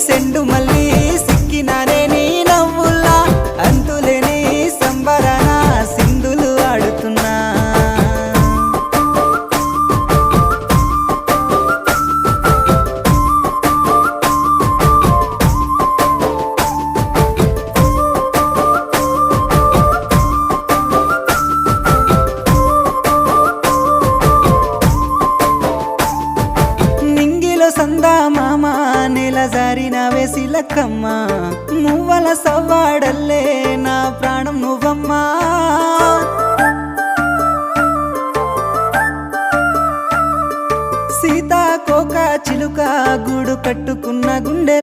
సెండు మళ్ళీ సిక్కినానే నీ నవ్వుల్లా అంతులేని సంబరాన సింధులు ఆడుతున్నా సందా మామ నెల జారిన వేసిలక్కమ్మ మువ్వల సవ్వాడల్లే నా ప్రాణం నువ్వమ్మా సీతాకోక చిలుక గూడు కట్టుకున్న గుండె